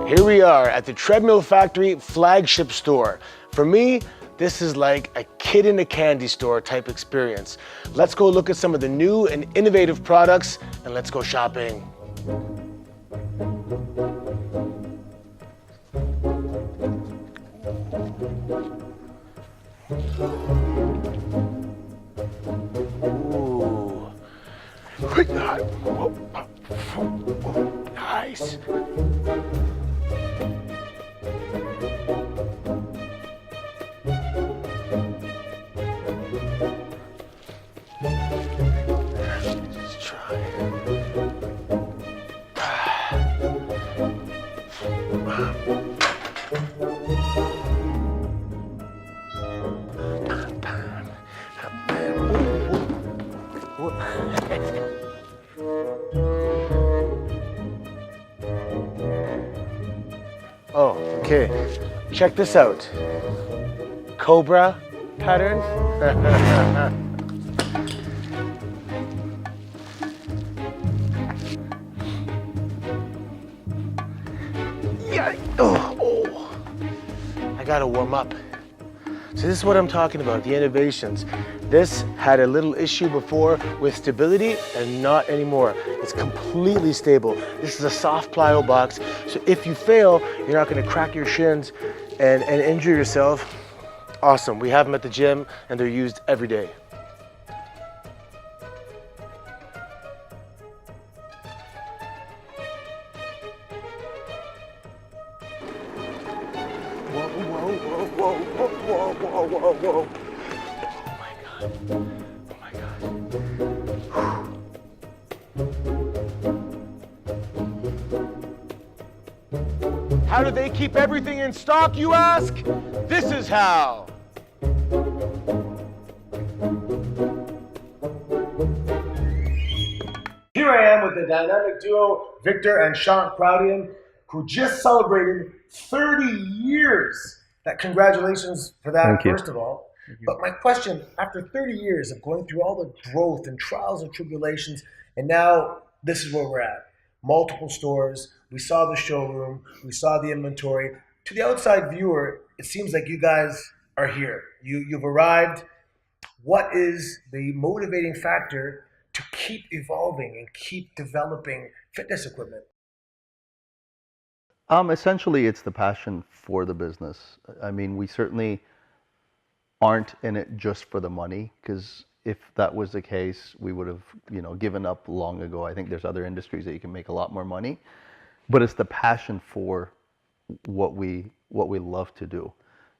Here we are at the Treadmill Factory flagship store. For me, this is like a kid in a candy store type experience. Let's go look at some of the new and innovative products and let's go shopping. Ooh. Nice. Let's try. Oh, okay. Check this out. Cobra pattern. Yeah. Oh. I gotta warm up. So this is what I'm talking about, the innovations. This had a little issue before with stability and not anymore. It's completely stable. This is a soft plyo box, so if you fail, you're not gonna crack your shins and injure yourself. Awesome, we have them at the gym and they're used every day. Whoa, whoa, whoa, whoa, whoa, whoa, whoa, whoa. Oh my God. Oh my God. How do they keep everything in stock, you ask? This is how. Here I am with the dynamic duo, Victor and Sean Proudian, who just celebrated 30 years. Congratulations for that, first of all. But my question, after 30 years of going through all the growth and trials and tribulations, and now this is where we're at. Multiple stores, we saw the showroom, we saw the inventory. To the outside viewer, it seems like you guys are here. You've arrived. What is the motivating factor to keep evolving and keep developing fitness equipment? Essentially, it's the passion for the business. I mean, we certainly aren't in it just for the money, because if that was the case, we would have, given up long ago. I think there's other industries that you can make a lot more money, but it's the passion for what we love to do,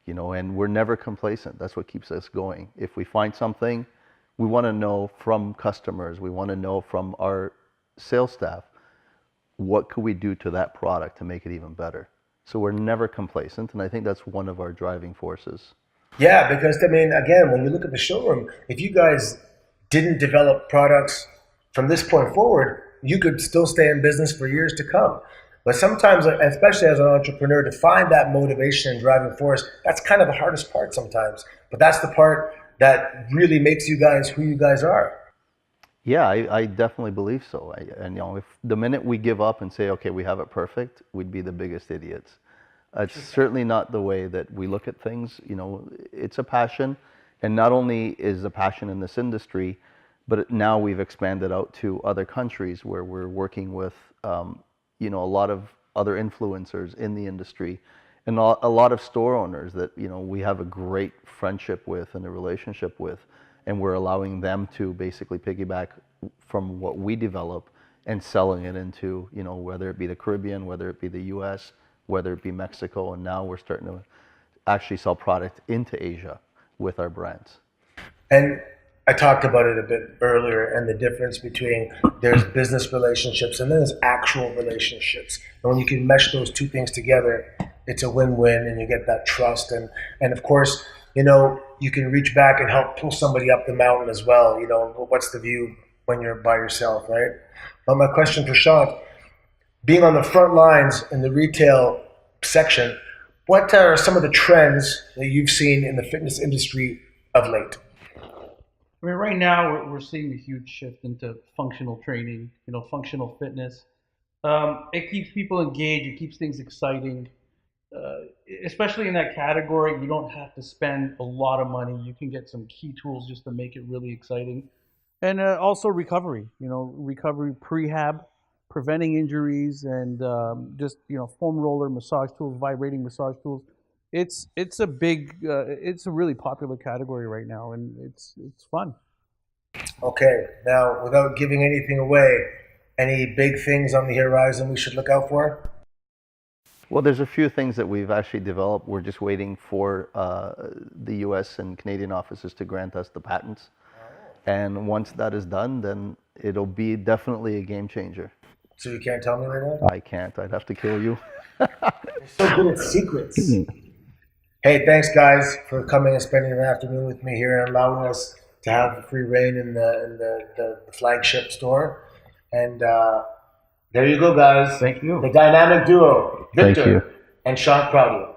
and we're never complacent. That's what keeps us going. If we find something, we want to know from customers, we want to know from our sales staff, what could we do to that product to make it even better? So we're never complacent, and I think that's one of our driving forces. Yeah, because I mean, again, when you look at the showroom, if you guys didn't develop products from this point forward, you could still stay in business for years to come. But sometimes, especially as an entrepreneur, to find that motivation and driving force, that's kind of the hardest part sometimes. But that's the part that really makes you guys who you guys are. Yeah, I definitely believe so. And if the minute we give up and say, okay, we have it perfect, we'd be the biggest idiots. It's certainly not the way that we look at things. It's a passion, and not only is the passion in this industry, but now we've expanded out to other countries where we're working with, a lot of other influencers in the industry, and a lot of store owners that we have a great friendship with and a relationship with, and we're allowing them to basically piggyback from what we develop and selling it into, whether it be the Caribbean, whether it be the U.S., whether it be Mexico, and now we're starting to actually sell product into Asia with our brands. And I talked about it a bit earlier, and the difference between there's business relationships and then there's actual relationships. And when you can mesh those two things together, it's a win-win, and you get that trust. And of course, you can reach back and help pull somebody up the mountain as well. What's the view when you're by yourself, right? But my question for Sean, being on the front lines in the retail section, what are some of the trends that you've seen in the fitness industry of late? I mean, right now we're seeing a huge shift into functional training, functional fitness. It keeps people engaged. It keeps things exciting. Especially in that category, you don't have to spend a lot of money. You can get some key tools just to make it really exciting. And also recovery, recovery prehab, preventing injuries, and just foam roller massage tools, vibrating massage tools. It's a big, it's a really popular category right now, and it's fun. Okay, now without giving anything away, any big things on the horizon we should look out for? Well, there's a few things that we've actually developed. We're just waiting for the U.S. and Canadian offices to grant us the patents. And once that is done, then it'll be definitely a game changer. So you can't tell me right now? I can't. I'd have to kill you. You're so good at secrets. Hey, thanks guys for coming and spending the afternoon with me here and allowing us to have free reign in the flagship store. And there you go, guys. Thank you. The dynamic duo, Thank Victor you. and Sean Crowder.